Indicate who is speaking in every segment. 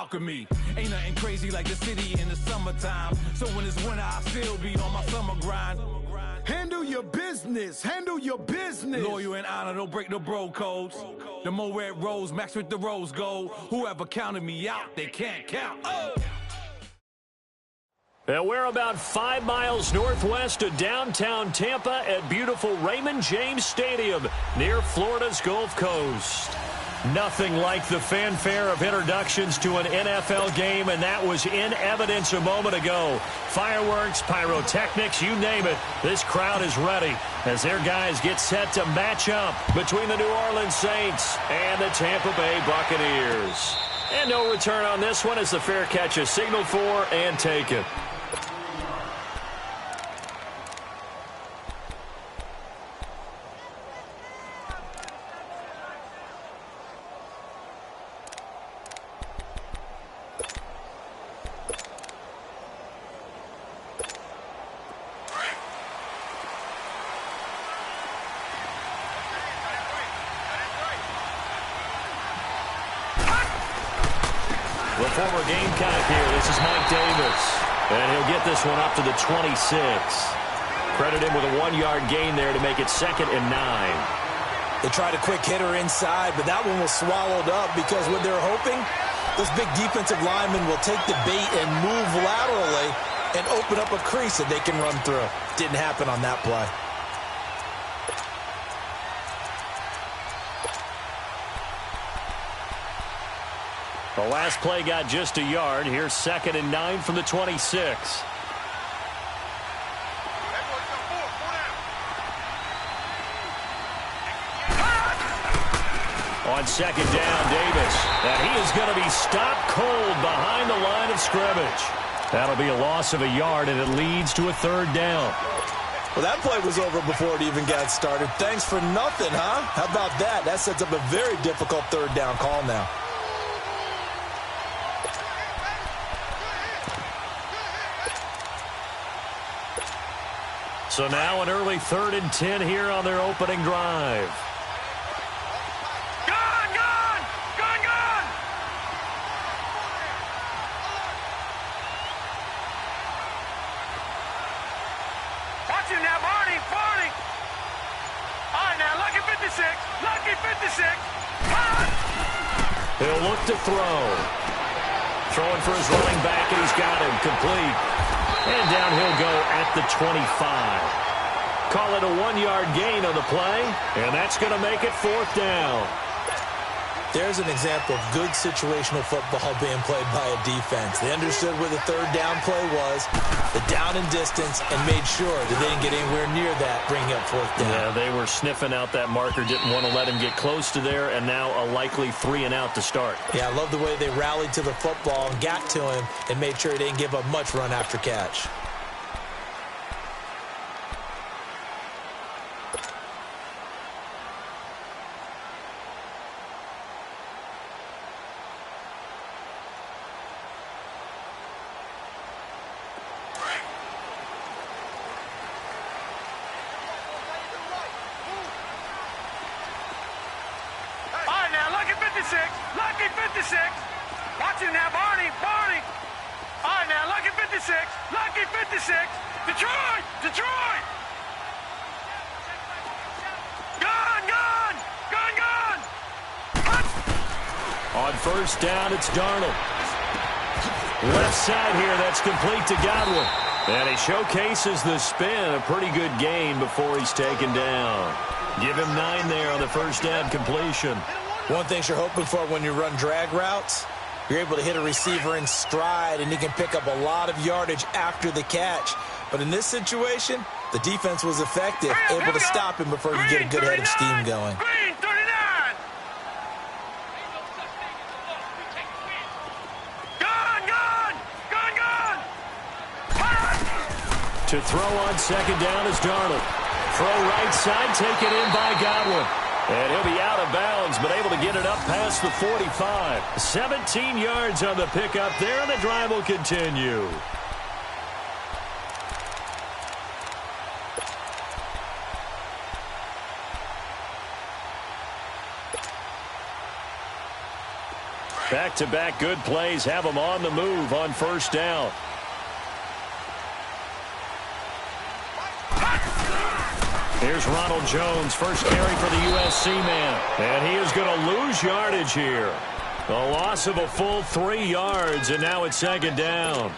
Speaker 1: alchemy. Ain't nothing crazy like the city in the summertime. So when it's winter, I still be on my summer grind.
Speaker 2: Handle your business. Handle your business.
Speaker 1: Loyal and honor, don't break the bro codes. The more red rose, max with the rose gold. Whoever counted me out, they can't count. Oh!
Speaker 3: And we're about 5 miles northwest of downtown Tampa at beautiful Raymond James Stadium near Florida's Gulf Coast. Nothing like the fanfare of introductions to an NFL game, and that was in evidence a moment ago. Fireworks, pyrotechnics, you name it. This crowd is ready as their guys get set to match up between the New Orleans Saints and the Tampa Bay Buccaneers. And no return on this one as the fair catch is signaled for and taken. The former Gamecock here. This is Mike Davis. And he'll get this one up to the 26. Credit him with a 1-yard gain there to make it 2nd and 9.
Speaker 4: They tried a quick hitter inside, but that one was swallowed up because what they're hoping, this big defensive lineman will take the bait and move laterally and open up a crease that they can run through. Didn't happen on that play.
Speaker 3: The last play got just a yard. Here's 2nd and 9 from the 26. On 2nd down, Davis. And he is going to be stopped cold behind the line of scrimmage. That'll be a loss of a yard, and it leads to a 3rd down.
Speaker 4: Well, that play was over before it even got started. Thanks for nothing, huh? How about that? That sets up a very difficult 3rd down call now.
Speaker 3: So now an early 3rd and 10 here on their opening drive.
Speaker 5: Gone! Watch him now, Barney! All right, now, lucky 56!
Speaker 3: He'll look to throw. Throwing for his running back, and he's got him complete. And down he'll go at the 25. Call it a 1-yard gain on the play, and that's going to make it 4th down.
Speaker 4: There's an example of good situational football being played by a defense. They understood where the 3rd down play was, the down and distance, and made sure that they didn't get anywhere near that, bringing up 4th down.
Speaker 3: Yeah, they were sniffing out that marker, didn't want to let him get close to there, and now a likely 3 and out to start.
Speaker 4: Yeah, I love the way they rallied to the football and got to him and made sure he didn't give up much run after catch.
Speaker 5: Lucky 56. Watch him now, Barney. All right, now, lucky 56. Detroit. Gone.
Speaker 3: On 1st down, it's Darnold. Left side here, that's complete to Godwin. And he showcases the spin, a pretty good gain before he's taken down. Give him 9 there on the 1st down completion.
Speaker 4: One thing you're hoping for when you run drag routes, you're able to hit a receiver in stride, and he can pick up a lot of yardage after the catch. But in this situation, the defense was effective, able to stop him before he could get a good head of steam going.
Speaker 5: Green 39. Gone.
Speaker 3: To throw on 2nd down is Darnold. Throw right side, taken in by Godwin. And he'll be out of bounds, but able to get it up past the 45. 17 yards on the pickup there, and the drive will continue. Back back-to-back good plays have them on the move on first down. Here's Ronald Jones, first carry for the USC man. And he is going to lose yardage here. A loss of a full 3 yards, and now it's second down.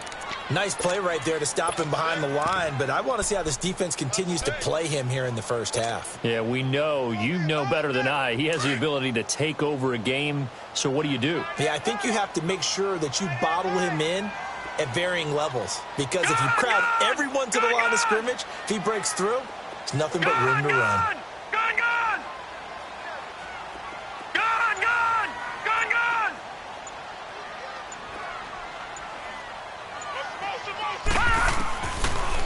Speaker 4: Nice play right there to stop him behind the line, but I want to see how this defense continues to play him here in the first half.
Speaker 3: Yeah, we know. You know better than I. He has the ability to take over a game, so what do you do?
Speaker 4: Yeah, I think you have to make sure that you bottle him in at varying levels, because if you crowd everyone to the line of scrimmage, if he breaks through, there's nothing but room to run.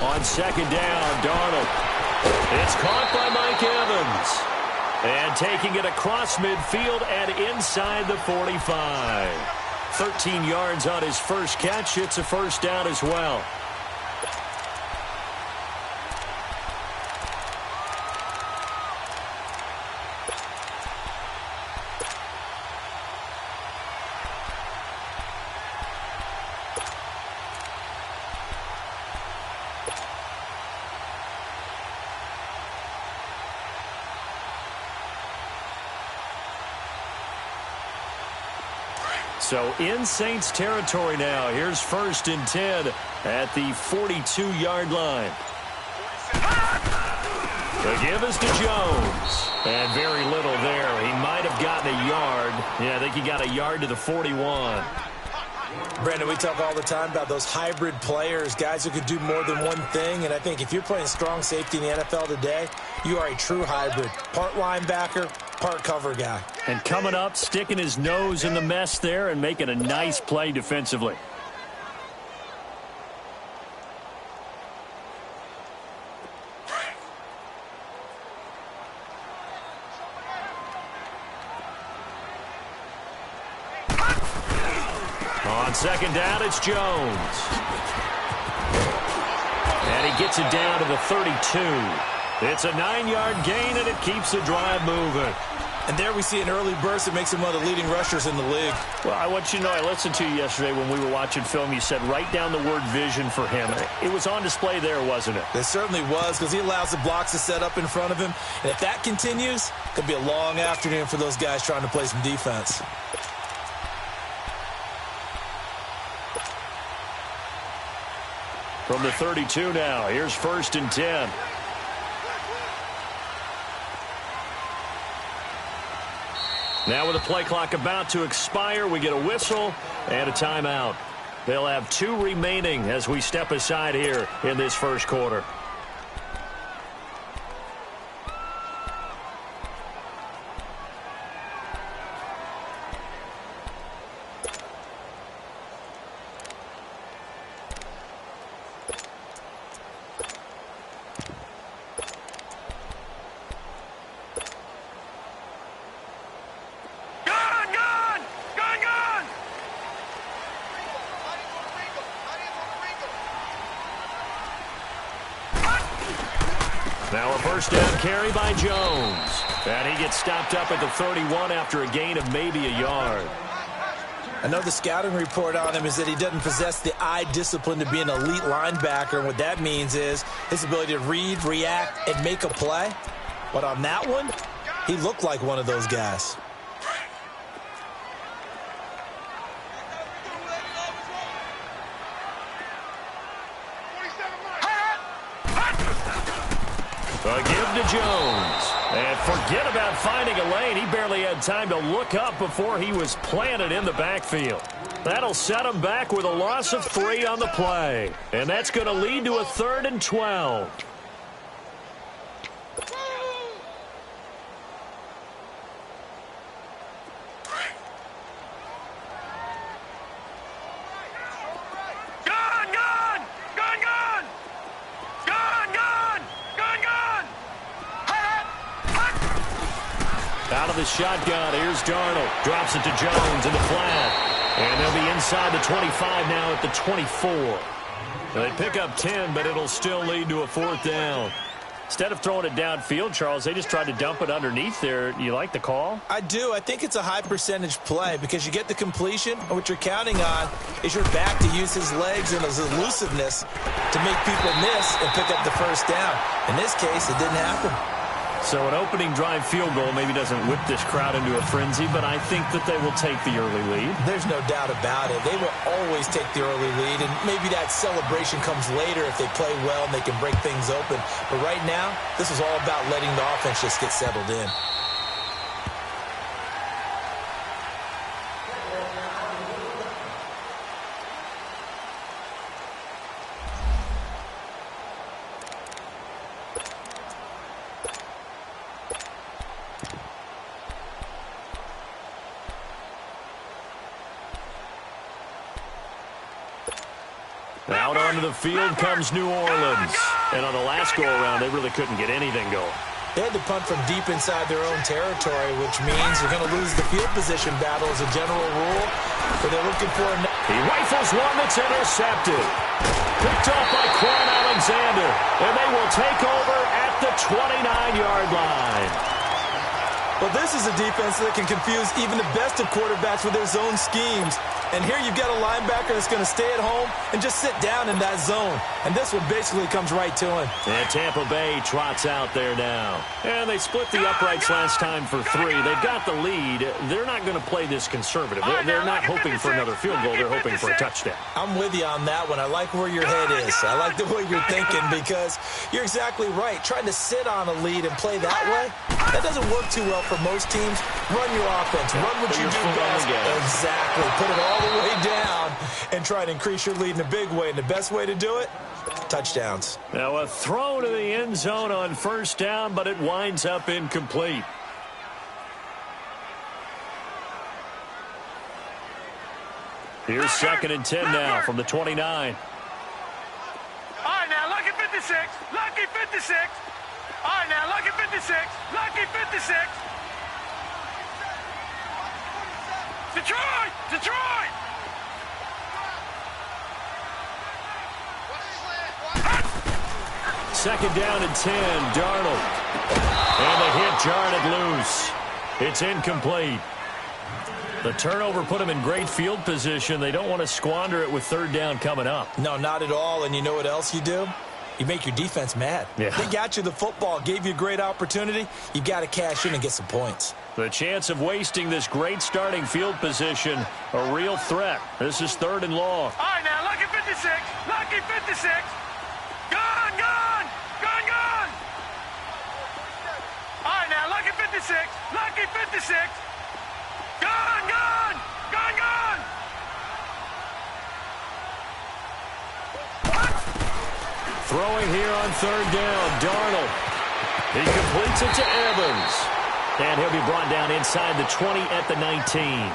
Speaker 3: On second down, Darnold. It's caught by Mike Evans. And taking it across midfield and inside the 45. 13 yards on his first catch. It's a first down as well. So in Saints territory now. Here's 1st and 10 at the 42-yard line. The give is to Jones. And very little there. He might have gotten a yard. Yeah, I think he got a yard to the 41.
Speaker 4: Brandon, we talk all the time about those hybrid players, guys who could do more than one thing. And I think if you're playing strong safety in the NFL today, you are a true hybrid. Part linebacker, part cover guy.
Speaker 3: And coming up, sticking his nose in the mess there and making a nice play defensively. On second down, it's Jones. And he gets it down to the 32. It's a 9-yard gain, and it keeps the drive moving.
Speaker 4: And there we see an early burst that makes him one of the leading rushers in the league.
Speaker 3: Well, I want you to know, I listened to you yesterday when we were watching film. You said write down the word vision for him. It was on display there, wasn't it?
Speaker 4: It certainly was, because he allows the blocks to set up in front of him. And if that continues, it could be a long afternoon for those guys trying to play some defense.
Speaker 3: From the 32 now, here's 1st and 10. Now with the play clock about to expire, we get a whistle and a timeout. They'll have 2 remaining as we step aside here in this first quarter. Now a first down carry by Jones. And he gets stopped up at the 31 after a gain of maybe a yard.
Speaker 4: I know the scouting report on him is that he doesn't possess the eye discipline to be an elite linebacker. And what that means is his ability to read, react, and make a play. But on that one, he looked like one of those guys.
Speaker 3: A give to Jones. And forget about finding a lane. He barely had time to look up before he was planted in the backfield. That'll set him back with a loss of 3 on the play. And that's going to lead to a 3rd and 12. Out of the shotgun, here's Darnold. Drops it to Jones in the flat. And they'll be inside the 25 now at the 24. They pick up 10, but it'll still lead to a 4th down. Instead of throwing it downfield, Charles, they just tried to dump it underneath there. You like the call?
Speaker 4: I do. I think it's a high percentage play because you get the completion, and what you're counting on is your back to use his legs and his elusiveness to make people miss and pick up the first down. In this case, it didn't happen.
Speaker 3: So an opening drive field goal maybe doesn't whip this crowd into a frenzy, but I think that they will take the early lead.
Speaker 4: There's no doubt about it. They will always take the early lead, and maybe that celebration comes later if they play well and they can break things open. But right now, this is all about letting the offense just get settled in.
Speaker 3: Out onto the field comes New Orleans. And on the last go-around, they really couldn't get anything going.
Speaker 4: They had to punt from deep inside their own territory, which means you're going to lose the field position battle as a general rule. But they're looking for
Speaker 3: He rifles one that's intercepted. Picked off by Quan Alexander. And they will take over at the 29-yard line.
Speaker 4: Well, this is a defense that can confuse even the best of quarterbacks with their zone schemes. And here you've got a linebacker that's going to stay at home and just sit down in that zone. And this one basically comes right to him.
Speaker 3: And Tampa Bay trots out there now. And they split the uprights last time for 3. They've got the lead. They're not going to play this conservative. They're not hoping for another field goal. They're hoping for a touchdown.
Speaker 4: I'm with you on that one. I like where your head is. I like the way you're thinking because you're exactly right. Trying to sit on a lead and play that way, that doesn't work too well for most teams. Run your offense. Run what you do best. Exactly. Put it all the way down and try to increase your lead in a big way. And the best way to do it, touchdowns.
Speaker 3: Now a throw to the end zone on first down, but it winds up incomplete. Here's 2nd and 10 now from the 29.
Speaker 5: All right, now, lucky 56. Lucky 56. All right, now, lucky 56. Lucky 56. Detroit! Detroit!
Speaker 3: Second down and 10, Darnold. And the hit jarred it loose. It's incomplete. The turnover put them in great field position. They don't want to squander it with 3rd down coming up.
Speaker 4: No, not at all. And you know what else you do? You make your defense mad.
Speaker 3: Yeah.
Speaker 4: They got you the football, gave you a great opportunity. You got to cash in and get some points.
Speaker 3: The chance of wasting this great starting field position, a real threat. This is 3rd and long.
Speaker 5: All right, now, lucky 56. Lucky 56. Gone, gone, gone, gone. All right, now, lucky 56. Lucky 56. Gone, gone, gone, gone.
Speaker 3: Throwing here on 3rd down, Darnold. He completes it to Evans. And he'll be brought down inside the 20 at the 19.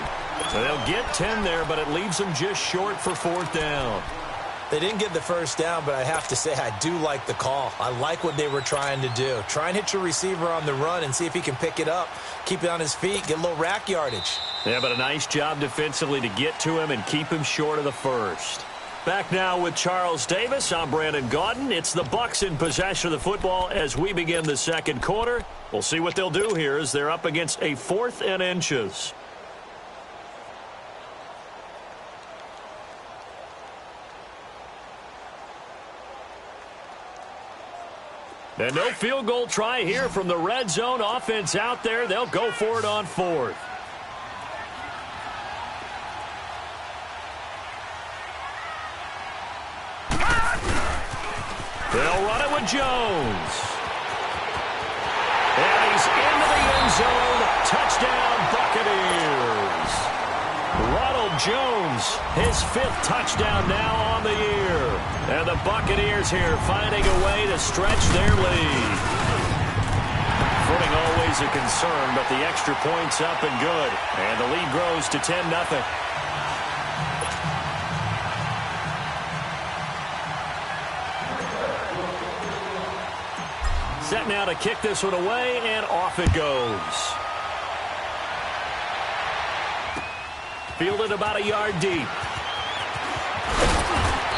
Speaker 3: So they'll get 10 there, but it leaves them just short for 4th down.
Speaker 4: They didn't get the first down, but I have to say I do like the call. I like what they were trying to do. Try and hit your receiver on the run and see if he can pick it up. Keep it on his feet, get a little rack yardage.
Speaker 3: Yeah, but a nice job defensively to get to him and keep him short of the first. Back now with Charles Davis. I'm Brandon Gaudin. It's the Bucs in possession of the football as we begin the 2nd quarter. We'll see what they'll do here as they're up against a 4th and inches. And no field goal try here from the red zone. Offense out there. They'll go for it on 4th. They'll run it with Jones. And he's into the end zone. Touchdown, Buccaneers. Ronald Jones, his 5th touchdown now on the year. And the Buccaneers here finding a way to stretch their lead. Footing always a concern, but the extra point's up and good. And the lead grows to 10-0. Set now to kick this one away, and off it goes. Fielded about a yard deep.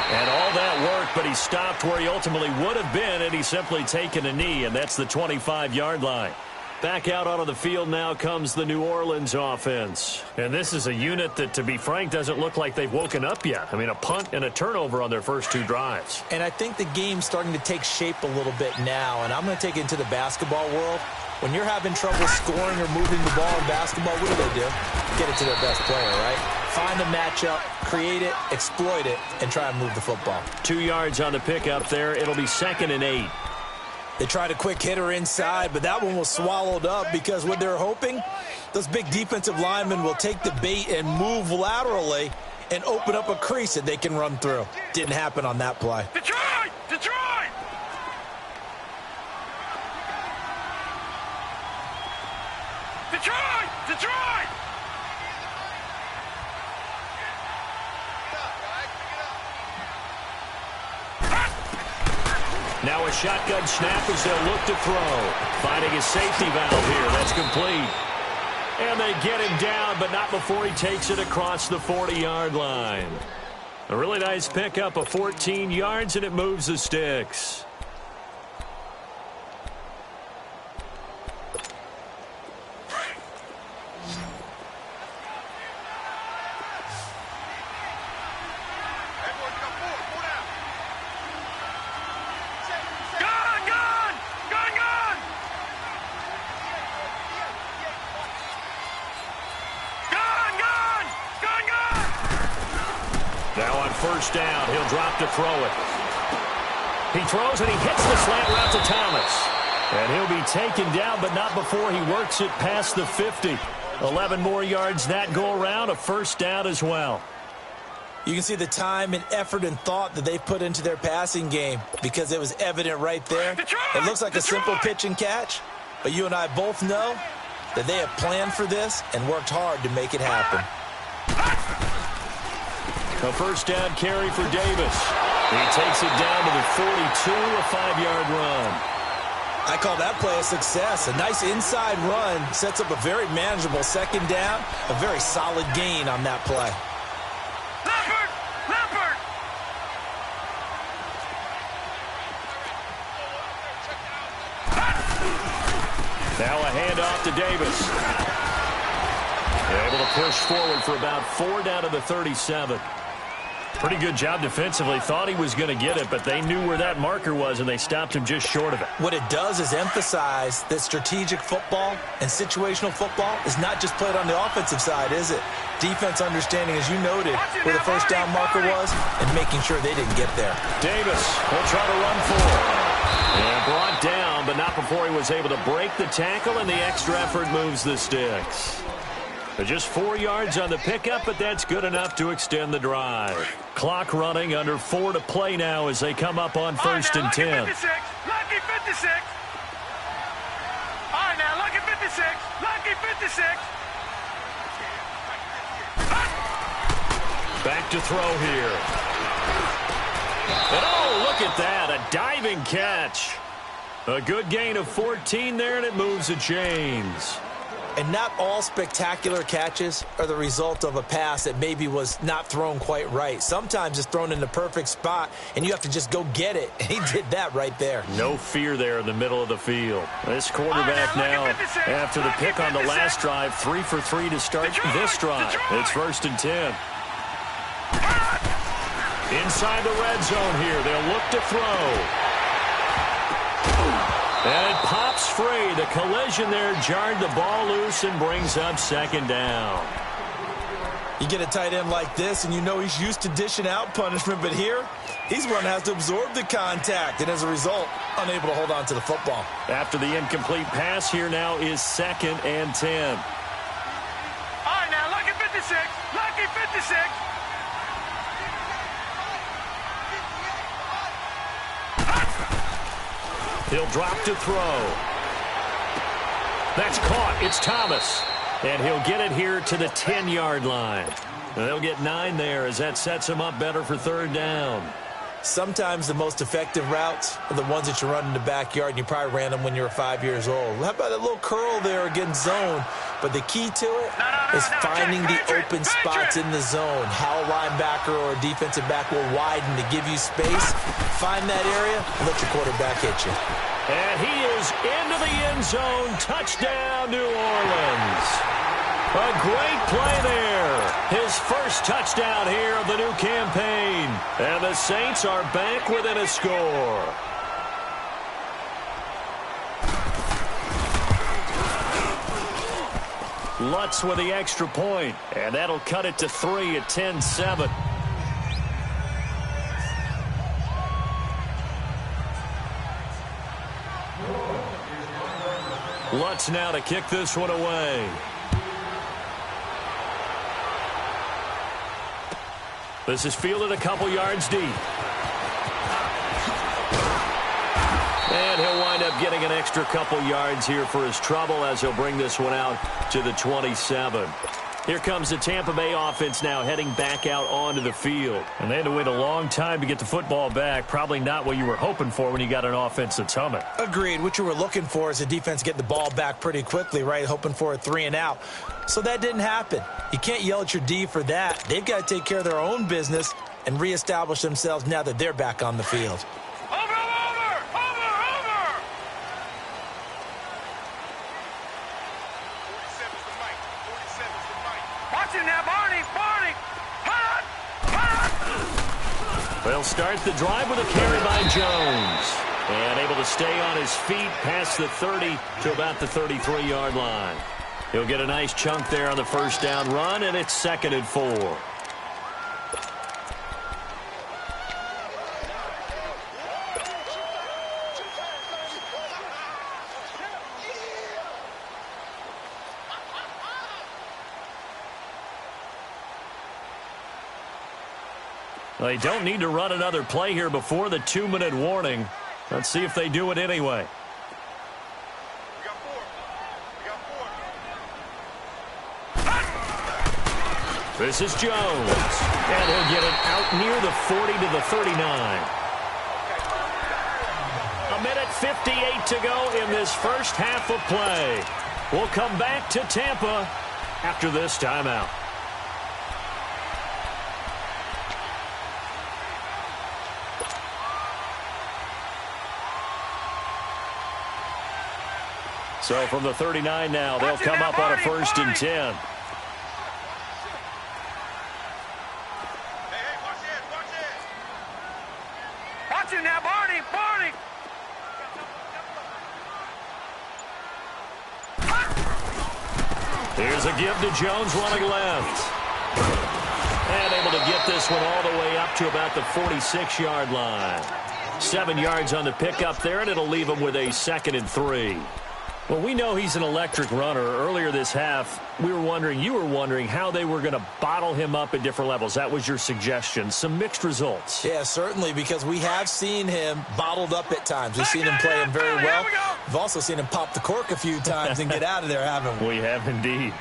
Speaker 3: And all that work but he stopped where he ultimately would have been had he simply taken a knee, and that's the 25-yard line. Back out onto the field now comes the New Orleans offense. And this is a unit that, to be frank, doesn't look like they've woken up yet. I mean, a punt and a turnover on their first two drives.
Speaker 4: And I think the game's starting to take shape a little bit now, and I'm going to take it into the basketball world. When you're having trouble scoring or moving the ball in basketball, what do? Get it to their best player, right? Find the matchup, create it, exploit it, and try and move the football.
Speaker 3: 2 yards on the pickup there. It'll be 2nd and 8.
Speaker 4: They tried a quick hitter inside, but that one was swallowed up because what they're hoping, those big defensive linemen will take the bait and move laterally and open up a crease that they can run through. Didn't happen on that play.
Speaker 5: Detroit! Detroit! Detroit! Detroit!
Speaker 3: Now a shotgun snap as they'll look to throw. Finding his safety valve here. That's complete. And they get him down, but not before he takes it across the 40-yard line. A really nice pickup of 14 yards, and it moves the sticks. First down, he'll drop to throw it. He throws and he hits the slant route to Thomas. And he'll be taken down, but not before he works it past the 50. 11 more yards that go around, a first down as well.
Speaker 4: You can see the time and effort and thought that they've put into their passing game because it was evident right there. It looks like a simple pitch and catch, but you and I both know that they have planned for this and worked hard to make it happen.
Speaker 3: A first down carry for Davis. He takes it down to the 42, a 5-yard run.
Speaker 4: I call that play a success. A nice inside run sets up a very manageable second down, a very solid gain on that play.
Speaker 5: Leopard! Leopard!
Speaker 3: Now a handoff to Davis. Able to push forward for about 4 down to the 37. Pretty good job defensively. Thought he was going to get it, but they knew where that marker was, and they stopped him just short of it.
Speaker 4: What it does is emphasize that strategic football and situational football is not just played on the offensive side, is it? Defense understanding, as you noted, where the first down marker was and making sure they didn't get there.
Speaker 3: Davis will try to run forward. And brought down, but not before he was able to break the tackle, and the extra effort moves the sticks. Just 4 yards on the pickup, but that's good enough to extend the drive. Clock running, under 4 to play now as they come up on 1st and 10.
Speaker 5: Lucky 56. Lucky 56. All right, now, lucky 56. Lucky 56.
Speaker 3: Back to throw here. And oh, look at that, a diving catch. A good gain of 14 there, and it moves the chains.
Speaker 4: And not all spectacular catches are the result of a pass that maybe was not thrown quite right. Sometimes it's thrown in the perfect spot, and you have to just go get it. And he did that right there.
Speaker 3: No fear there in the middle of the field. This quarterback now, after the pick on the last drive, 3 for 3 to start this drive. It's 1st and 10. Inside the red zone here. They'll look to throw. And it pops free. The collision there jarred the ball loose and brings up 2nd down.
Speaker 4: You get a tight end like this, and you know he's used to dishing out punishment, but here, he's one that has to absorb the contact, and as a result, unable to hold on to the football.
Speaker 3: After the incomplete pass, here now is 2nd and 10.
Speaker 5: All right, now, lucky 56. Lucky 56.
Speaker 3: He'll drop to throw. That's caught. It's Thomas. And he'll get it here to the 10-yard line. They'll get 9 there as that sets him up better for 3rd down.
Speaker 4: Sometimes the most effective routes are the ones that you run in the backyard, and you probably ran them when you were 5 years old. How about a little curl there against zone? But the key to it is finding the open spots in the zone. How a linebacker or a defensive back will widen to give you space. Find that area and let your quarterback hit you.
Speaker 3: And he is into the end zone. Touchdown, New Orleans. A great play there. His first touchdown here of the new campaign. And the Saints are back within a score. Lutz with the extra point. And that'll cut it to 3 at 10-7. Lutz now to kick this one away. This is fielded a couple yards deep. And he'll wind up getting an extra couple yards here for his trouble as he'll bring this one out to the 27. Here comes the Tampa Bay offense now heading back out onto the field. And they had to wait a long time to get the football back. Probably not what you were hoping for when you got an offense that's humming.
Speaker 4: Agreed. What you were looking for is the defense get the ball back pretty quickly, right? Hoping for a 3 and out. So that didn't happen. You can't yell at your D for that. They've got to take care of their own business and reestablish themselves now that they're back on the field.
Speaker 3: They'll start the drive with a carry by Jones. And able to stay on his feet past the 30 to about the 33-yard line. He'll get a nice chunk there on the first down run, and it's 2nd and 4. They don't need to run another play here before the 2-minute warning. Let's see if they do it anyway. This is Jones. And he'll get it out near the 40 to the 39. A minute 58 to go in this first half of play. We'll come back to Tampa after this timeout. So from the 39 now, they'll come up on a 1st and 10.
Speaker 5: Watch it now, Barney, Barney.
Speaker 3: Here's a give to Jones running left. And able to get this one all the way up to about the 46-yard line. 7 yards on the pickup there, and it'll leave him with a 2nd and 3. Well, we know he's an electric runner. Earlier this half, you were wondering how they were going to bottle him up at different levels. That was your suggestion. Some mixed results.
Speaker 4: Yeah, certainly, because we have seen him bottled up at times. We've seen him playing very well. We've also seen him pop the cork a few times and get out of there, haven't we?
Speaker 3: We have indeed.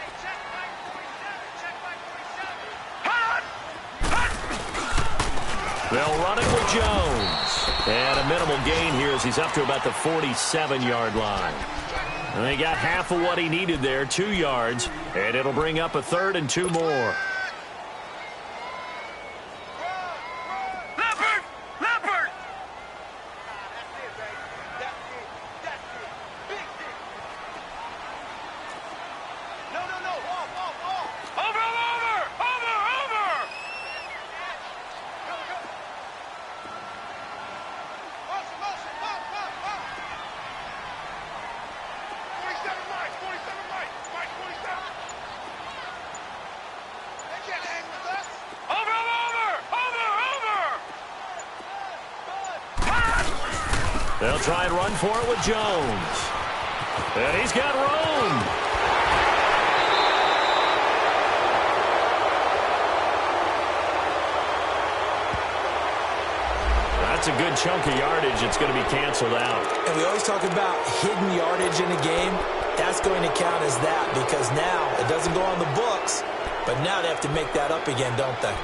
Speaker 3: They'll run it with Jones. And a minimal gain here as he's up to about the 47-yard line. And they got half of what he needed there, 2 yards, and it'll bring up a 3rd and 2 more.
Speaker 5: Leopard! Leopard! No. Over!
Speaker 3: They'll try and run for it with Jones. And he's got room. That's a good chunk of yardage. It's going to be canceled out.
Speaker 4: And we always talk about hidden yardage in a game. That's going to count as that because now it doesn't go on the books, but now they have to make that up again, don't they?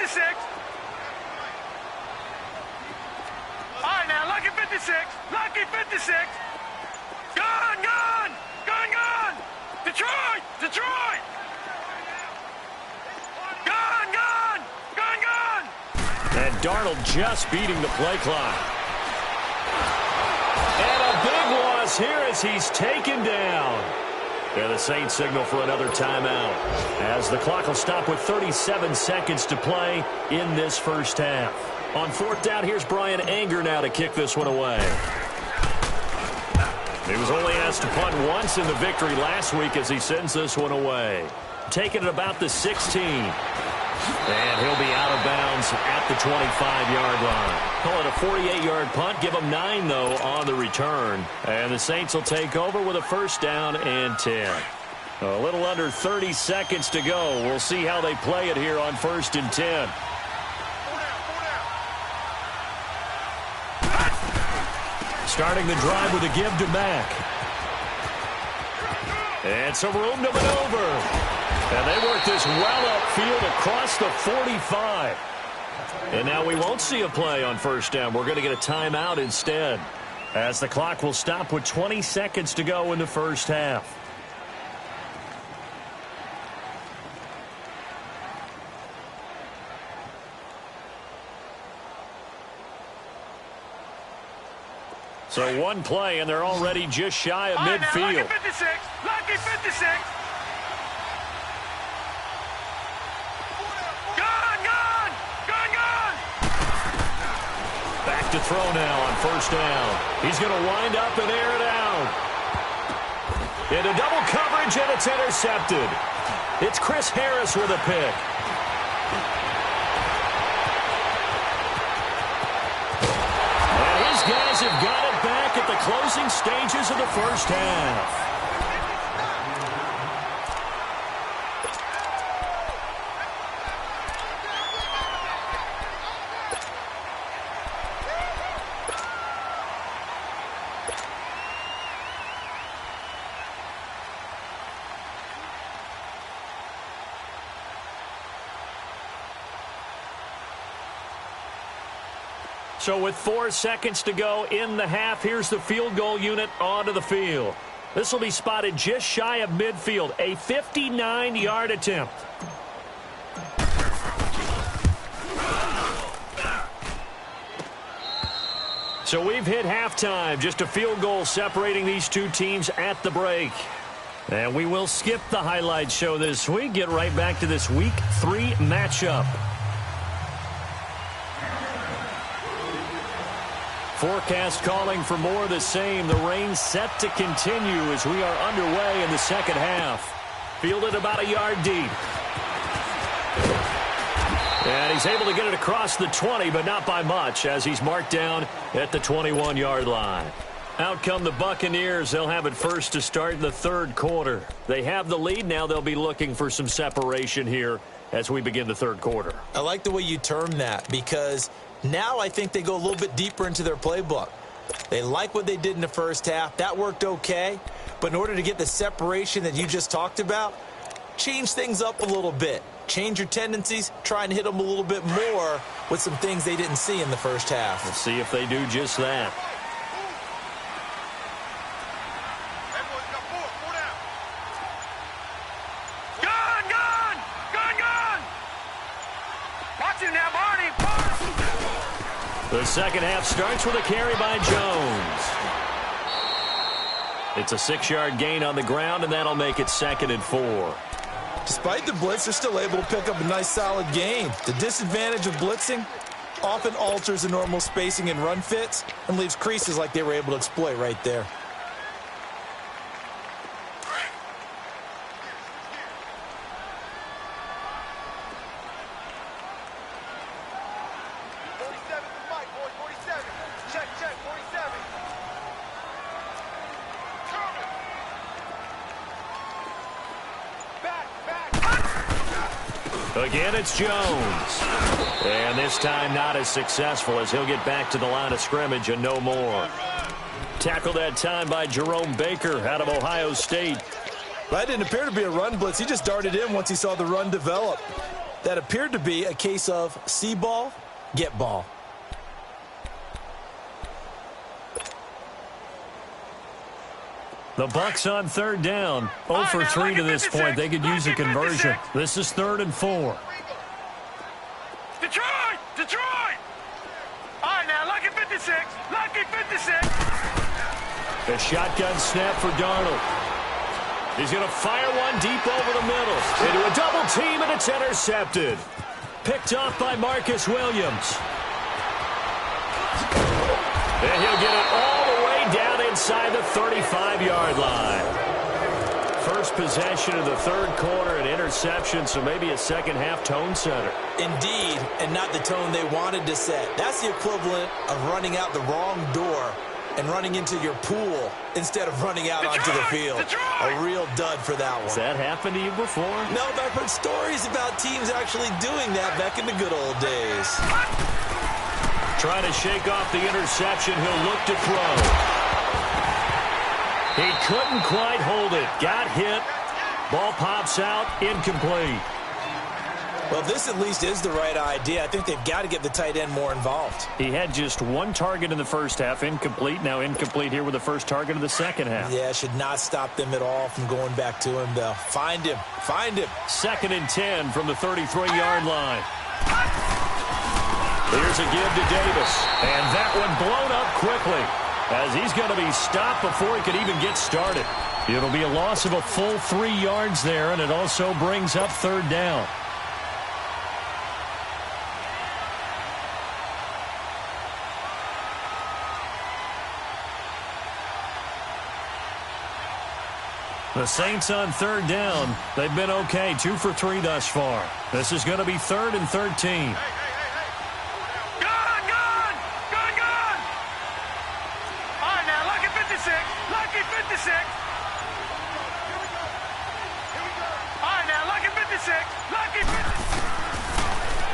Speaker 5: 56. All right, now, lucky 56. Lucky 56. Gun, gun! Gun, gun! Detroit! Detroit! Gun, gun! Gun, gun!
Speaker 3: And Darnold just beating the play clock. And a big loss here as he's taken down. And the Saints signal for another timeout, as the clock will stop with 37 seconds to play in this first half. On fourth down, here's Brian Anger now to kick this one away. He was only asked to punt once in the victory last week as he sends this one away. Taking it about the 16. And he'll be out of bounds at the 25-yard line. Call it a 48-yard punt. Give them 9, though, on the return. And the Saints will take over with a first down and 10. A little under 30 seconds to go. We'll see how they play it here on 1st and 10. Starting the drive with a give to Mack. And some room to maneuver. And they work this well upfield across the 45. And now we won't see a play on first down. We're going to get a timeout instead, as the clock will stop with 20 seconds to go in the first half. So one play, and they're already just shy of midfield.
Speaker 5: Now, lucky 56. Lucky 56.
Speaker 3: To throw now on first down. He's going to wind up and air it out. Into double coverage, and it's intercepted. It's Chris Harris with a pick. And his guys have got it back at the closing stages of the first half. So with 4 seconds to go in the half, here's the field goal unit onto the field. This will be spotted just shy of midfield, a 59-yard attempt. So we've hit halftime, just a field goal separating these two teams at the break. And we will skip the highlight show this week, get right back to this Week 3 matchup. Forecast calling for more of the same. The rain set to continue as we are underway in the second half. Fielded about a yard deep. And he's able to get it across the 20, but not by much, as he's marked down at the 21-yard line. Out come the Buccaneers. They'll have it first to start the third quarter. They have the lead. Now they'll be looking for some separation here as we begin the third quarter.
Speaker 4: I like the way you term that, because now I think they go a little bit deeper into their playbook. They like what they did in the first half. That worked okay. But in order to get the separation that you just talked about, change things up a little bit. Change your tendencies. Try and hit them a little bit more with some things they didn't see in the first half.
Speaker 3: Let's see if they do just that. The second half starts with a carry by Jones. It's a 6-yard gain on the ground, and that'll make it 2nd and 4.
Speaker 4: Despite the blitz, they're still able to pick up a nice, solid gain. The disadvantage of blitzing often alters the normal spacing and run fits and leaves creases like they were able to exploit right there.
Speaker 3: Again, it's Jones. And this time not as successful, as he'll get back to the line of scrimmage and no more. Tackled that time by Jerome Baker out of Ohio State.
Speaker 4: That didn't appear to be a run blitz. He just darted in once he saw the run develop. That appeared to be a case of see ball, get ball.
Speaker 3: The Bucks on third down. 0 for 3 to this point. They could use a conversion. This is 3rd and 4.
Speaker 5: Detroit! Detroit! All right, now, lucky 56. Lucky 56.
Speaker 3: A shotgun snap for Darnold. He's going to fire one deep over the middle. Into a double team, and it's intercepted. Picked off by Marcus Williams. And he'll get it all the way down inside the 35-yard line. First possession of the third quarter, an interception, so maybe a second-half tone setter.
Speaker 4: Indeed, and not the tone they wanted to set. That's the equivalent of running out the wrong door and running into your pool instead of running out onto the field. A real dud for that one.
Speaker 3: Has that happened to you before?
Speaker 4: No, but I've heard stories about teams actually doing that back in the good old days.
Speaker 3: Trying to shake off the interception. He'll look to throw. He couldn't quite hold it. Got hit. Ball pops out. Incomplete.
Speaker 4: Well, this at least is the right idea. I think they've got to get the tight end more involved.
Speaker 3: He had just one target in the first half. Incomplete. Now incomplete here with the first target of the second half.
Speaker 4: Yeah, should not stop them at all from going back to him, though. Find him. Find him.
Speaker 3: 2nd and 10 from the 33-yard line. Here's a give to Davis. And that one blown up quickly as he's going to be stopped before he could even get started. It'll be a loss of a full 3 yards there, and it also brings up 3rd down. The Saints on 3rd down. They've been okay. 2 for 3 thus far. This is going to be 3rd and 13.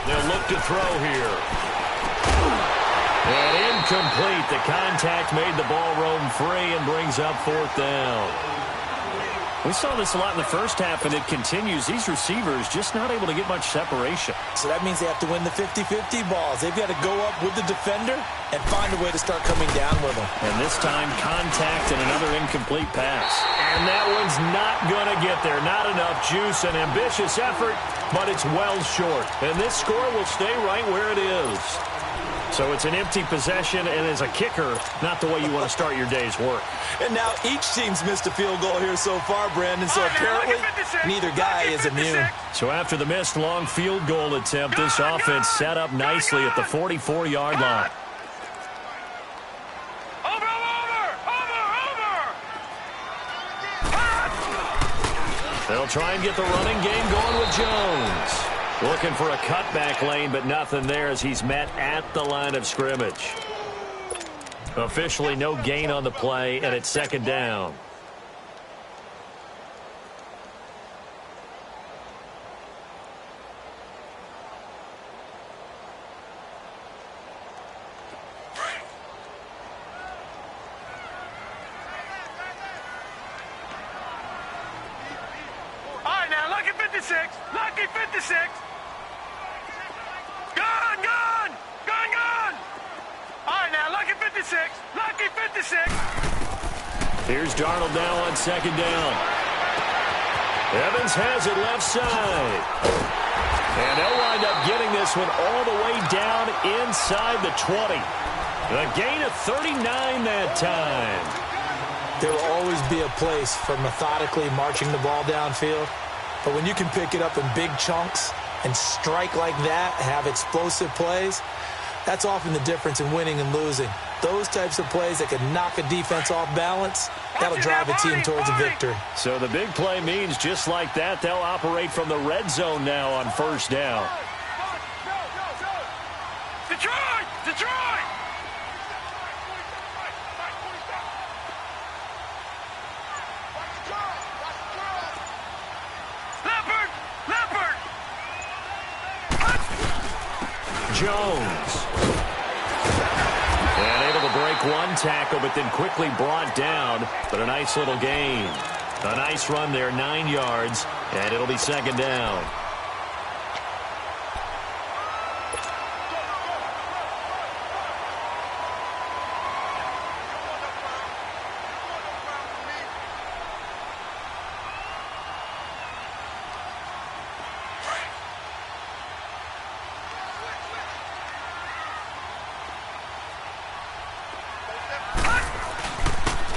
Speaker 3: They'll look to throw here. And incomplete. The contact made the ball roam free and brings up 4th down. We saw this a lot in the first half, and it continues. These receivers just not able to get much separation.
Speaker 4: So that means they have to win the 50-50 balls. They've got to go up with the defender and find a way to start coming down with them.
Speaker 3: And this time, contact and another incomplete pass. And that one's not going to get there. Not enough juice. An ambitious effort, but it's well short. And this score will stay right where it is. So it's an empty possession, and as a kicker, not the way you want to start your day's work.
Speaker 4: And now each team's missed a field goal here so far, Brandon, so apparently neither guy is immune.
Speaker 3: So after the missed long field goal attempt, this offense set up nicely at the 44-yard line. They'll try and get the running game going with Jones. Looking for a cutback lane, but nothing there as he's met at the line of scrimmage. Officially no gain on the play, and it's 2nd down.
Speaker 5: All right, now, lucky 56. Lucky 56. Gun! All right, now, lucky 56. Lucky 56.
Speaker 3: Here's Darnold now on 2nd down. Evans has it left side. And they'll wind up getting this one all the way down inside the 20. A gain of 39 that time.
Speaker 4: There will always be a place for methodically marching the ball downfield. But when you can pick it up in big chunks and strike like that, have explosive plays, that's often the difference in winning and losing. Those types of plays that can knock a defense off balance, that'll drive a team towards a victory.
Speaker 3: So the big play means just like that, they'll operate from the red zone now on 1st down.
Speaker 5: Detroit! Detroit! Leopard!
Speaker 3: Jones. And able to break one tackle, but then quickly brought down. But a nice little gain. A nice run there, 9 yards, and it'll be 2nd down.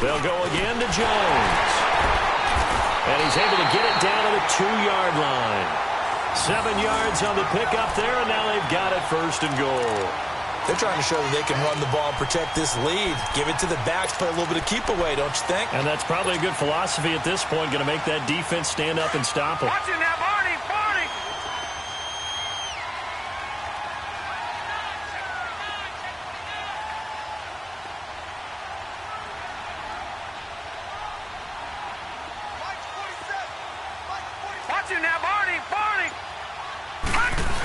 Speaker 3: They'll go again to Jones. And he's able to get it down to the 2-yard line. 7 yards on the pickup there, and now they've got it first and goal.
Speaker 4: They're trying to show that they can run the ball and protect this lead. Give it to the backs, play a little bit of keep away, don't you think?
Speaker 3: And that's probably a good philosophy at this point, going to make that defense stand up and stop them.
Speaker 5: Watch it now, Barney, Barney. Watch it now, Barney, Barney.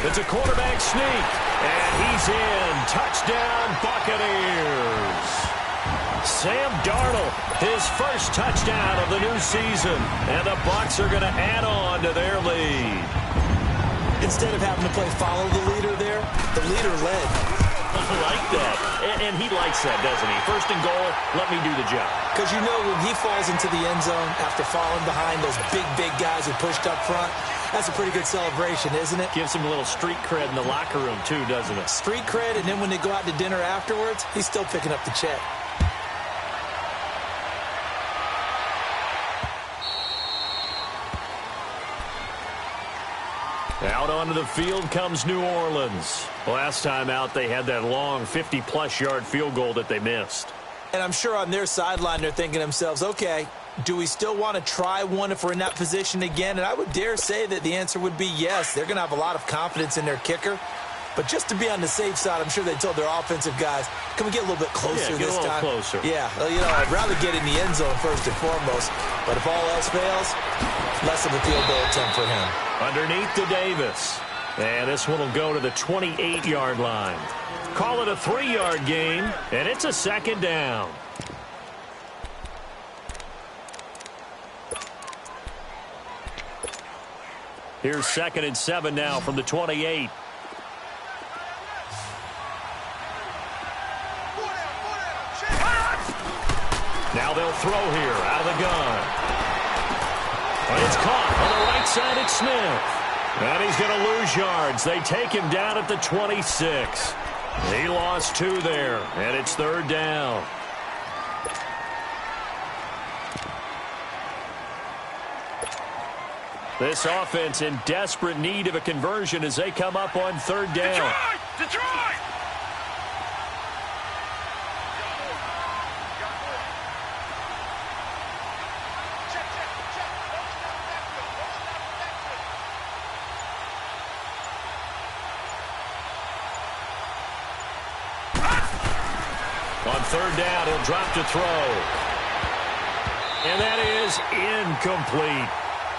Speaker 3: It's a quarterback sneak, and he's in. Touchdown, Buccaneers. Sam Darnold, his first touchdown of the new season, and the Bucs are going to add on to their lead.
Speaker 4: Instead of having to play follow the leader there, the leader led.
Speaker 3: I like that. And he likes that, doesn't he? First and goal, let me do the job.
Speaker 4: Because you know when he falls into the end zone after falling behind those big guys who pushed up front, that's a pretty good celebration, isn't it?
Speaker 3: Gives him a little street cred in the locker room, too, doesn't it?
Speaker 4: Street cred, and then when they go out to dinner afterwards, he's still picking up the check.
Speaker 3: Out onto the field comes New Orleans. Last time out, they had that long 50-plus yard field goal that they missed.
Speaker 4: And I'm sure on their sideline, they're thinking to themselves, okay, do we still want to try one if we're in that position again? And I would dare say that the answer would be yes. They're going to have a lot of confidence in their kicker. But just to be on the safe side, I'm sure they told their offensive guys, can we get a little bit closer this time?
Speaker 3: Yeah, get a little closer.
Speaker 4: Yeah, well, you know, I'd rather get in the end zone first and foremost. But if all else fails, less of a field goal attempt for him.
Speaker 3: Underneath to Davis. And this one will go to the 28-yard line. Call it a 3-yard game, and it's a second down. Here's 2nd and 7 now from the 28. Now they'll throw here out of the gun. But it's caught on the right side. It's Smith. And he's going to lose yards. They take him down at the 26. He lost 2 there, and it's 3rd down. This offense in desperate need of a conversion as they come up on 3rd down.
Speaker 5: Detroit!
Speaker 3: On 3rd down, he'll drop to throw. And that is incomplete.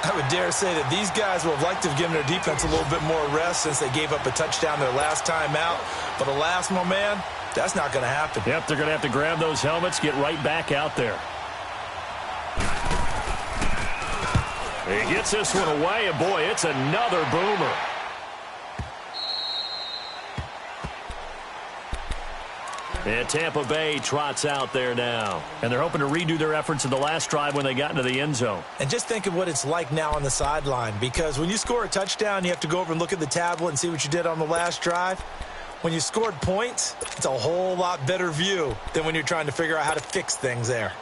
Speaker 4: I would dare say that these guys would have liked to have given their defense a little bit more rest since they gave up a touchdown their last time out. But alas, my man, that's not going to happen.
Speaker 3: Yep, they're going to have to grab those helmets, get right back out there. He gets this one away, and boy, it's another boomer. And Tampa Bay trots out there now. And they're hoping to redo their efforts in the last drive when they got into the end zone.
Speaker 4: And just think of what it's like now on the sideline, because when you score a touchdown, you have to go over and look at the tablet and see what you did on the last drive. When you scored points, it's a whole lot better view than when you're trying to figure out how to fix things there.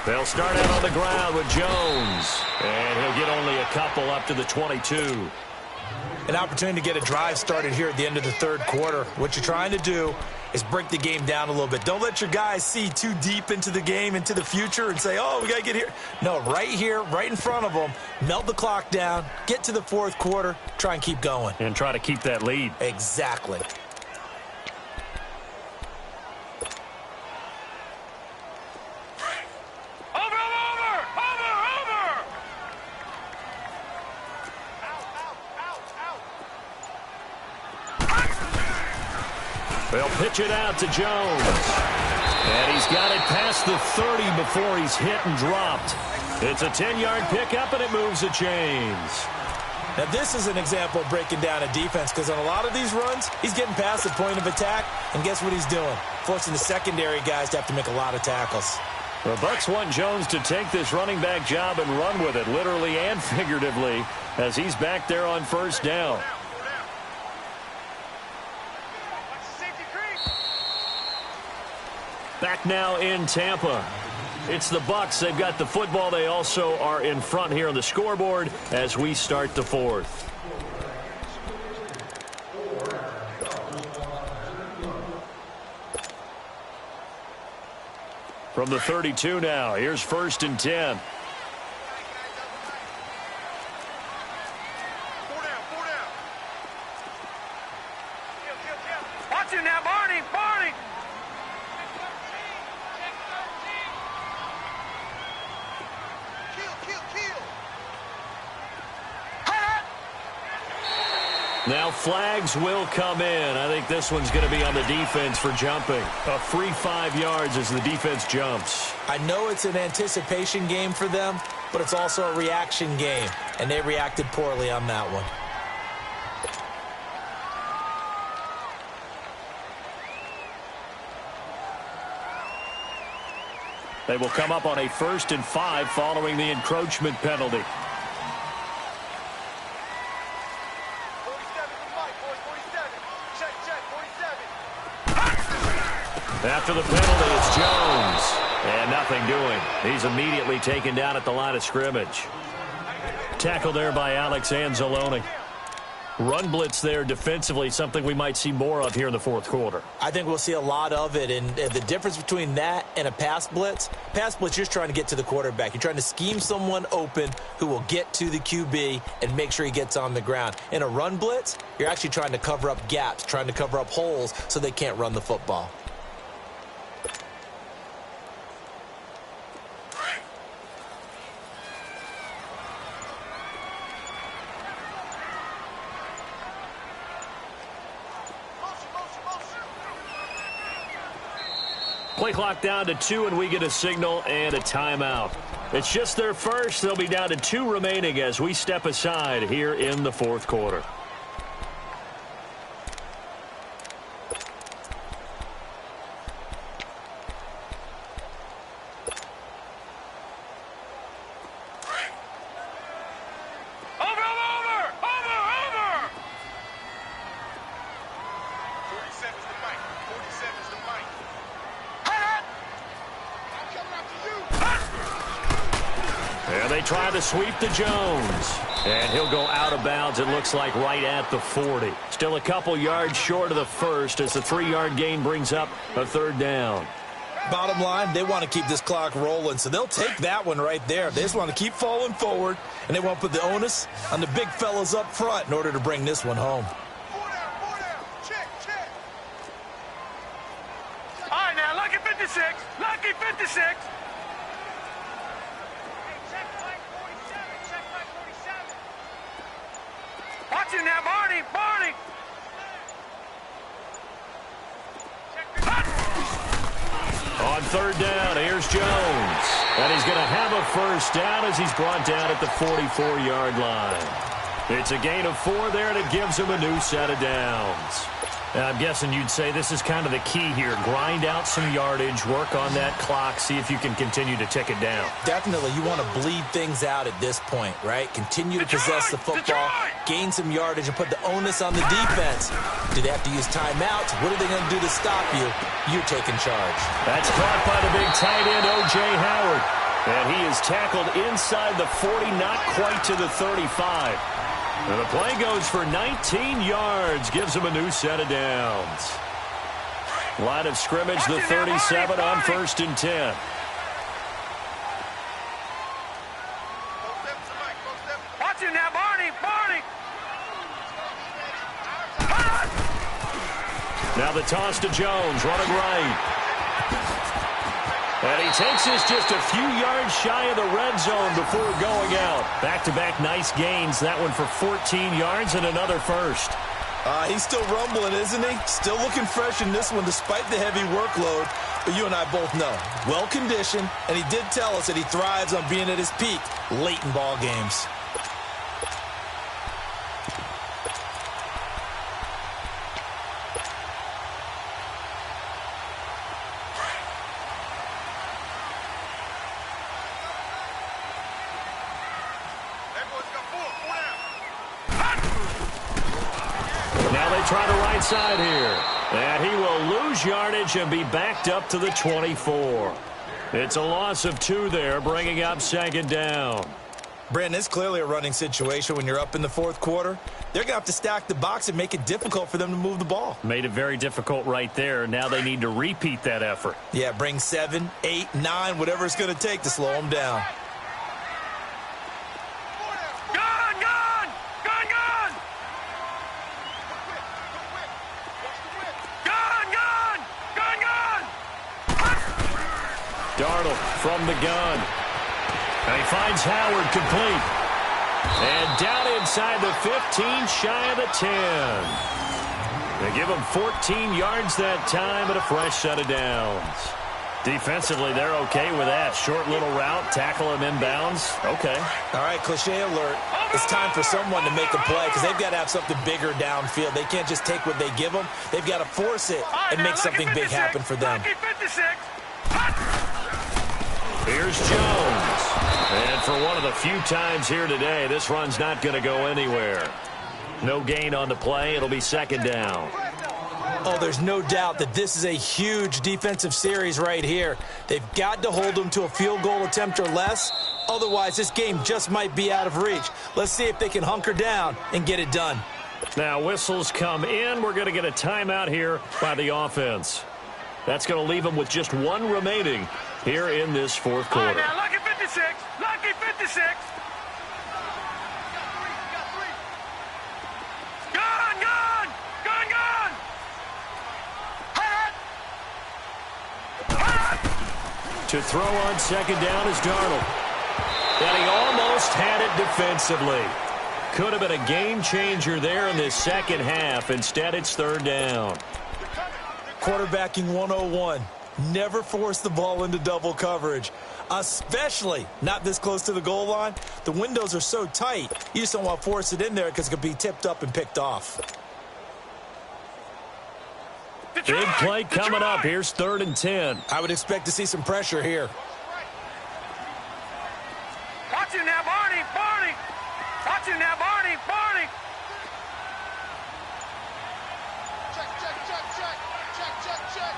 Speaker 3: They'll start out on the ground with Jones. And he'll get only a couple up to the 22.
Speaker 4: An opportunity to get a drive started here at the end of the 3rd quarter. What you're trying to do is break the game down a little bit. Don't let your guys see too deep into the game, into the future, and say, oh, we got to get here. No, right here, right in front of them, melt the clock down, get to the 4th quarter, try and keep going.
Speaker 3: And try to keep that lead.
Speaker 4: Exactly.
Speaker 3: They'll pitch it out to Jones. And he's got it past the 30 before he's hit and dropped. It's a 10-yard pickup, and it moves the chains.
Speaker 4: Now, this is an example of breaking down a defense, because on a lot of these runs, he's getting past the point of attack, and guess what he's doing? Forcing the secondary guys to have to make a lot of tackles.
Speaker 3: The Bucs want Jones to take this running back job and run with it, literally and figuratively, as he's back there on first down. Back now in Tampa. It's the Bucs. They've got the football. They also are in front here on the scoreboard as we start the fourth. From the 32 now, here's 1st and 10.
Speaker 5: Watch him now, Barney! Barney!
Speaker 3: Now flags will come in. I think this one's going to be on the defense for jumping. A free 5 yards as the defense jumps.
Speaker 4: I know it's an anticipation game for them, but it's also a reaction game, and they reacted poorly on that one.
Speaker 3: They will come up on a 1st and 5 following the encroachment penalty. After the penalty, it's Jones. And nothing doing. He's immediately taken down at the line of scrimmage. Tackle there by Alex Anzalone. Run blitz there defensively, something we might see more of here in the fourth quarter.
Speaker 4: I think we'll see a lot of it, and the difference between that and a pass blitz, you're just trying to get to the quarterback. You're trying to scheme someone open who will get to the QB and make sure he gets on the ground. In a run blitz, you're actually trying to cover up gaps, trying to cover up holes so they can't run the football.
Speaker 3: Play clock down to 2, and we get a signal and a timeout. It's just their first. They'll be down to 2 remaining as we step aside here in the fourth quarter. Try to sweep to Jones. And he'll go out of bounds, it looks like, right at the 40. Still a couple yards short of the first as the 3-yard gain brings up a 3rd down.
Speaker 4: Bottom line, they want to keep this clock rolling, so they'll take that one right there. They just want to keep falling forward, and they want to put the onus on the big fellas up front in order to bring this one home.
Speaker 5: Check. All right, now, lucky 56. Lucky 56. Watch him now, Barney! Barney!
Speaker 3: On 3rd down, here's Jones. And he's going to have a 1st down as he's brought down at the 44-yard line. It's a gain of 4 there, and it gives him a new set of downs. And I'm guessing you'd say this is kind of the key here. Grind out some yardage, work on that clock, see if you can continue to tick it down.
Speaker 4: Definitely, you want to bleed things out at this point, right? Continue to possess the football, gain some yardage, and put the onus on the defense. Do they have to use timeouts? What are they going to do to stop you? You're taking charge.
Speaker 3: That's caught by the big tight end, O.J. Howard. And he is tackled inside the 40, not quite to the 35. And the play goes for 19 yards, gives him a new set of downs. Line of scrimmage, the 37 on 1st and 10.
Speaker 5: Watch him now, Barney! Barney!
Speaker 3: Now the toss to Jones, running right. And he takes this just a few yards shy of the red zone before going out. Back-to-back nice gains. That one for 14 yards and another 1st.
Speaker 4: He's still rumbling, isn't he? Still looking fresh in this one despite the heavy workload. But you and I both know, well-conditioned, and he did tell us that he thrives on being at his peak late in ball games.
Speaker 3: they try the right side here. And he will lose yardage and be backed up to the 24. It's a loss of 2 there, bringing up second down.
Speaker 4: Brandon, it's clearly a running situation when you're up in the fourth quarter. They're going to have to stack the box and make it difficult for them to move the ball.
Speaker 3: Made it very difficult right there. Now they need to repeat that effort.
Speaker 4: Yeah, bring 7, 8, 9, whatever it's going to take to slow them down.
Speaker 5: Gun, gun! Gun, gun! Gun, gun! Gun, gun!
Speaker 3: Darnold from the gun. And he finds Howard complete. And down inside the 15, shy of the 10. They give him 14 yards that time and a fresh set of downs. Defensively, they're okay with that. Short little route, tackle him inbounds. Okay.
Speaker 4: All right, cliche alert. It's time for someone to make a play because they've got to have something bigger downfield. They can't just take what they give them. They've got to force it and make something big happen for them.
Speaker 3: Here's Jones. And for one of the few times here today, this run's not going to go anywhere. No gain on the play. It'll be second down.
Speaker 4: Oh, there's no doubt that this is a huge defensive series right here. They've got to hold them to a field goal attempt or less. Otherwise, this game just might be out of reach. Let's see if they can hunker down and get it done.
Speaker 3: Now, whistles come in. We're going to get a timeout here by the offense. That's going to leave them with just 1 remaining here in this fourth quarter.
Speaker 5: All right, now, lucky 56. Lucky 56. Gun, gun! Gun, gun!
Speaker 3: To throw on second down is Darnold. And he almost had it defensively. Could have been a game changer there in this second half. Instead, it's third down.
Speaker 4: Quarterbacking 101. Never force the ball into double coverage, especially not this close to the goal line. The windows are so tight, you just don't want to force it in there because it could be tipped up and picked off.
Speaker 3: Big play coming up. Here's 3rd and 10.
Speaker 4: I would expect to see some pressure here.
Speaker 5: Watch him now, Barney! Barney! Watch him now, Barney! Barney!
Speaker 6: Check, check, check, check. Check, check, check.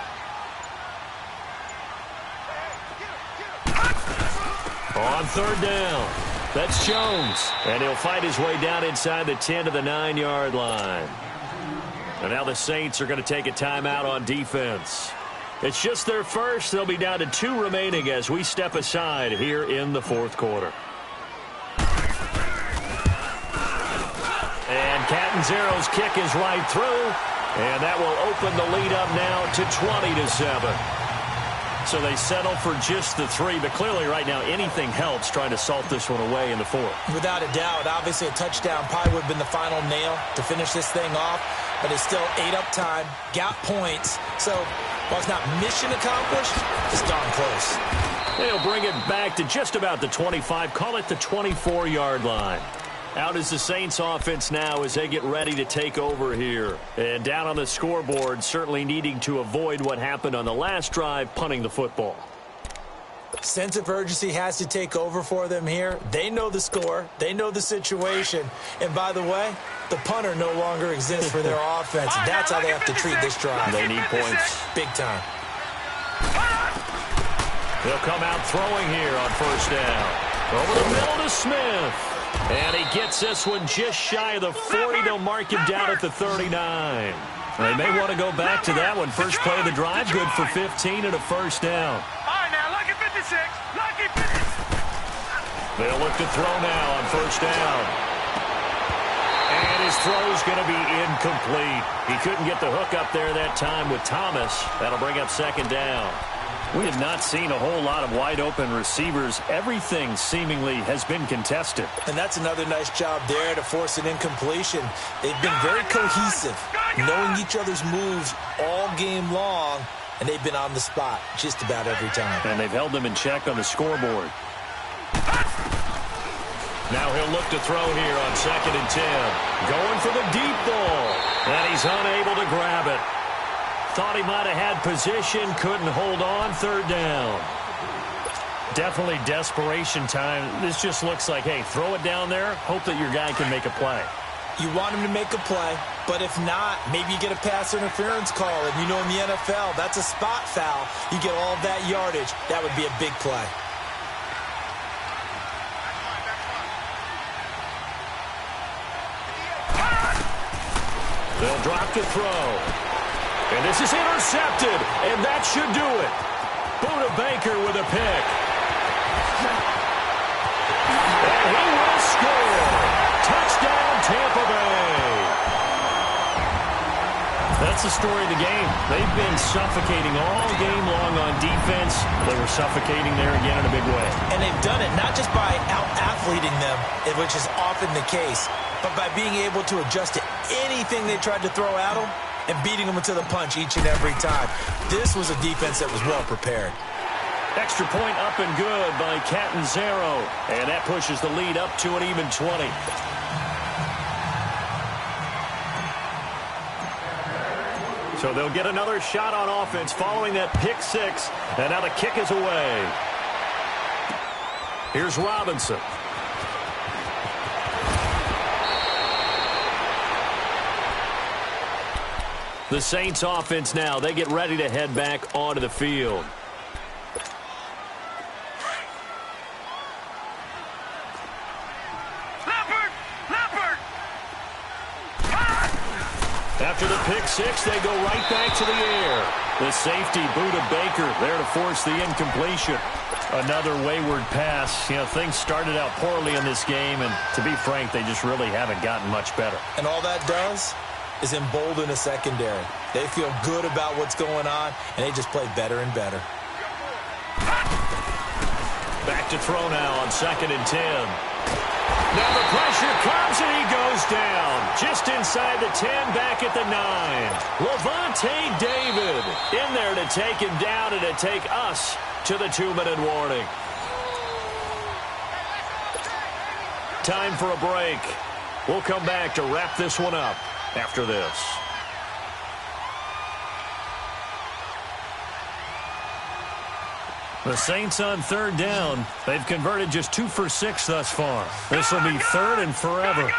Speaker 3: On 3rd down, that's Jones. And he'll fight his way down inside the 10 to the 9-yard line. And now the Saints are going to take a timeout on defense. It's just their first. They'll be down to 2 remaining as we step aside here in the fourth quarter. And Catanzaro's kick is right through. And that will open the lead up now to 20-7. So they settle for just the 3, but clearly right now anything helps trying to salt this one away in the 4th.
Speaker 4: Without a doubt, obviously a touchdown probably would have been the final nail to finish this thing off, but it's still 8 up time, got points. So while it's not mission accomplished, it's darn close.
Speaker 3: They'll bring it back to just about the 25, call it the 24-yard line. Out is the Saints offense now as they get ready to take over here. And down on the scoreboard, certainly needing to avoid what happened on the last drive, punting the football.
Speaker 4: Sense of urgency has to take over for them here. They know the score. They know the situation. And by the way, the punter no longer exists for their offense. That's how they have to treat this drive.
Speaker 3: They need points.
Speaker 4: Big time.
Speaker 3: They'll come out throwing here on 1st down. Over the middle to Smith. And he gets this one just shy of the 40. They'll mark him down at the 39. They may want to go back to that one. First play of the drive, good for 15 and a 1st down.
Speaker 5: All right, now, lucky 56. Lucky 56.
Speaker 3: They'll look to throw now on 1st down. And his throw's going to be incomplete. He couldn't get the hook up there that time with Thomas. That'll bring up 2nd down. We have not seen a whole lot of wide-open receivers. Everything seemingly has been contested.
Speaker 4: And that's another nice job there to force an incompletion. They've been very cohesive, knowing each other's moves all game long, and they've been on the spot just about every time.
Speaker 3: And they've held them in check on the scoreboard. Now he'll look to throw here on 2nd and 10. Going for the deep ball. And he's unable to grab it. Thought he might have had position, couldn't hold on, 3rd down. Definitely desperation time. This just looks like, hey, throw it down there, hope that your guy can make a play.
Speaker 4: You want him to make a play. But if not, maybe you get a pass interference call. And you know in the NFL, that's a spot foul. You get all that yardage. That would be a big play.
Speaker 3: They'll drop to throw. And this is intercepted. And that should do it. Buda Baker with a pick. And he will score. Touchdown, Tampa Bay. That's the story of the game. They've been suffocating all game long on defense. They were suffocating there again in a big way.
Speaker 4: And they've done it not just by out-athleting them, which is often the case, but by being able to adjust to anything they tried to throw at them and beating them to the punch each and every time. This was a defense that was well prepared.
Speaker 3: Extra point up and good by Catanzaro. And that pushes the lead up to an even 20. So they'll get another shot on offense following that pick six. And now the kick is away. Here's Robinson. The Saints offense now, they get ready to head back onto the field. After the pick six, they go right back to the air. The safety, Buda Baker, there to force the incompletion. Another wayward pass. You know, things started out poorly in this game, and to be frank, they just really haven't gotten much better.
Speaker 4: And all that does is embolden a secondary. They feel good about what's going on, and they just play better and better.
Speaker 3: Back to throw now on 2nd and 10. Now the pressure comes and he goes down. Just inside the 10, back at the 9. Levante David in there to take him down and to take us to the 2-minute warning. Time for a break. We'll come back to wrap this one up after this. The Saints on 3rd down. They've converted just 2 for 6 thus far. This will be 3rd and forever.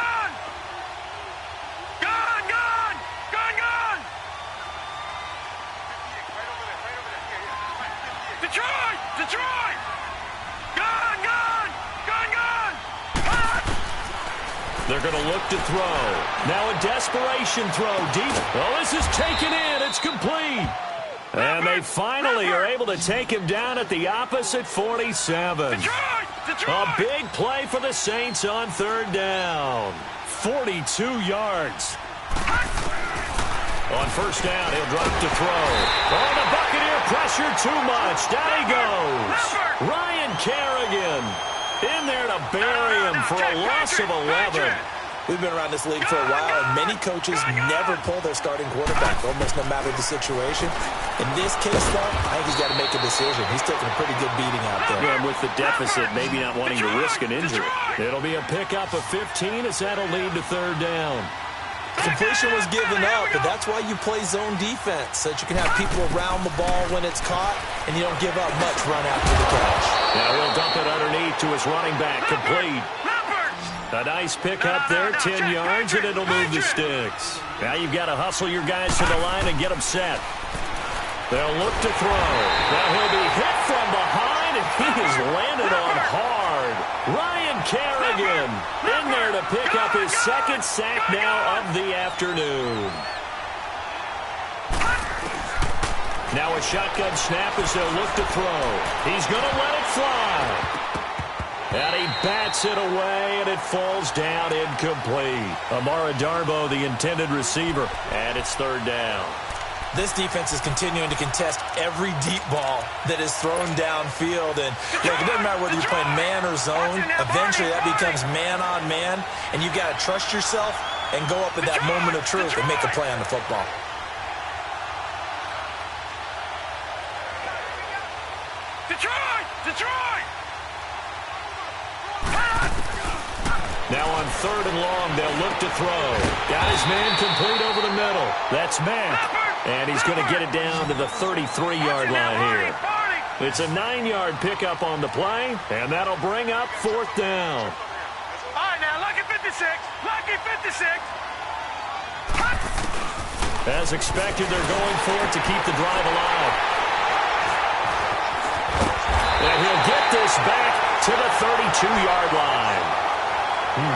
Speaker 5: Detroit!
Speaker 3: They're going to look to throw. Now a desperation throw deep. Oh, this is taken in. It's complete. And they finally are able to take him down at the opposite 47. A big play for the Saints on 3rd down. 42 yards. On 1st down, he'll drop to throw. Oh, the Buccaneer pressure too much. Down he goes. Ryan Kerrigan in there to bury him for a loss of 11.
Speaker 4: We've been around this league for a while, and many coaches never pull their starting quarterback, almost no matter the situation. In this case, though, I think he's got to make a decision. He's taking a pretty good beating out there.
Speaker 3: Yeah, and with the deficit, maybe not wanting to risk an injury. It'll be a pickup of 15 as that'll lead to 3rd down.
Speaker 4: Completion was given up, but that's why you play zone defense, so that you can have people around the ball when it's caught, and you don't give up much run after the catch.
Speaker 3: Now he'll dump it underneath to his running back, complete. A nice pick up there, 10 yards, and it'll move the sticks. Now you've got to hustle your guys to the line and get them set. They'll look to throw. Now he'll be hit from behind, and he has landed on hard. Ryan Kerrigan in there to pick up his 2nd sack now of the afternoon. Now a shotgun snap as they'll look to throw. He's going to let it fly. And he bats it away, and it falls down incomplete. Amara Darbo, the intended receiver, and it's 3rd down.
Speaker 4: This defense is continuing to contest every deep ball that is thrown downfield. And look, it doesn't matter whether you're playing man or zone. Eventually, that becomes man on man, and you've got to trust yourself and go up at that moment of truth and make a play on the football.
Speaker 5: Detroit!
Speaker 3: Now on 3rd and long, they'll look to throw. Got his man complete over the middle. That's Mack. And he's going to get it down to the 33-yard line here. It's a 9-yard pickup on the play, and that'll bring up 4th down.
Speaker 5: All right, now, lucky 56. Lucky 56.
Speaker 3: As expected, they're going for it to keep the drive alive. And he'll get this back to the 32-yard line.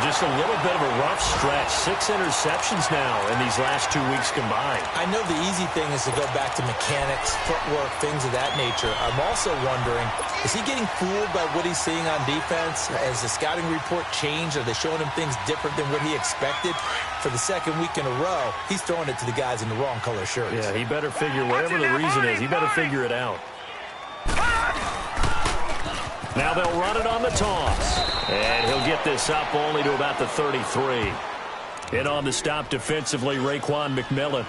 Speaker 3: Just a little bit of a rough stretch. 6 interceptions now in these last 2 weeks combined.
Speaker 4: I know the easy thing is to go back to mechanics, footwork, things of that nature. I'm also wondering, is he getting fooled by what he's seeing on defense? Has the scouting report changed? Are they showing him things different than what he expected? For the second week in a row, he's throwing it to the guys in the wrong color shirts.
Speaker 3: Yeah, he better figure, whatever the reason is, he better figure it out. Now they'll run it on the toss. And he'll get this up only to about the 33. In on the stop defensively, Raekwon McMillan.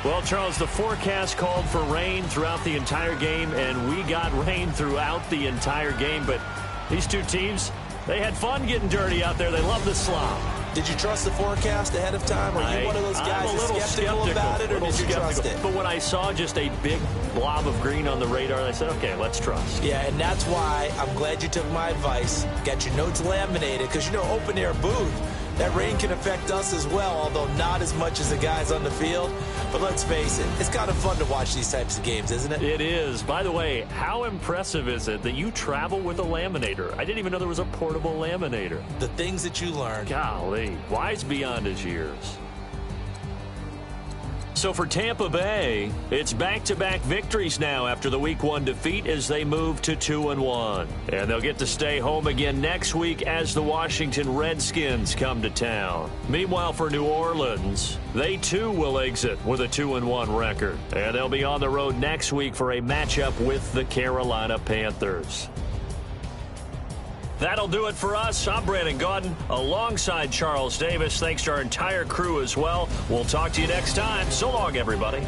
Speaker 3: Well, Charles, the forecast called for rain throughout the entire game, and we got rain throughout the entire game. But these two teams, they had fun getting dirty out there. They love the slop.
Speaker 4: Did you trust the forecast ahead of time? Are you one of those guys who's skeptical about it, or did you trust it?
Speaker 3: But when I saw just a big blob of green on the radar, I said, okay, let's trust.
Speaker 4: Yeah, and that's why I'm glad you took my advice. Got your notes laminated, because, you know, open-air booth, that rain can affect us as well, although not as much as the guys on the field. But let's face it, it's kind of fun to watch these types of games, isn't it?
Speaker 3: It is. By the way, how impressive is it that you travel with a laminator? I didn't even know there was a portable laminator.
Speaker 4: The things that you learn.
Speaker 3: Golly, wise beyond his years. So for Tampa Bay, it's back-to-back victories now after the Week 1 defeat as they move to 2-1. And they'll get to stay home again next week as the Washington Redskins come to town. Meanwhile, for New Orleans, they too will exit with a 2-1 record. And they'll be on the road next week for a matchup with the Carolina Panthers. That'll do it for us. I'm Brandon Gaudin alongside Charles Davis. Thanks to our entire crew as well. We'll talk to you next time. So long, everybody.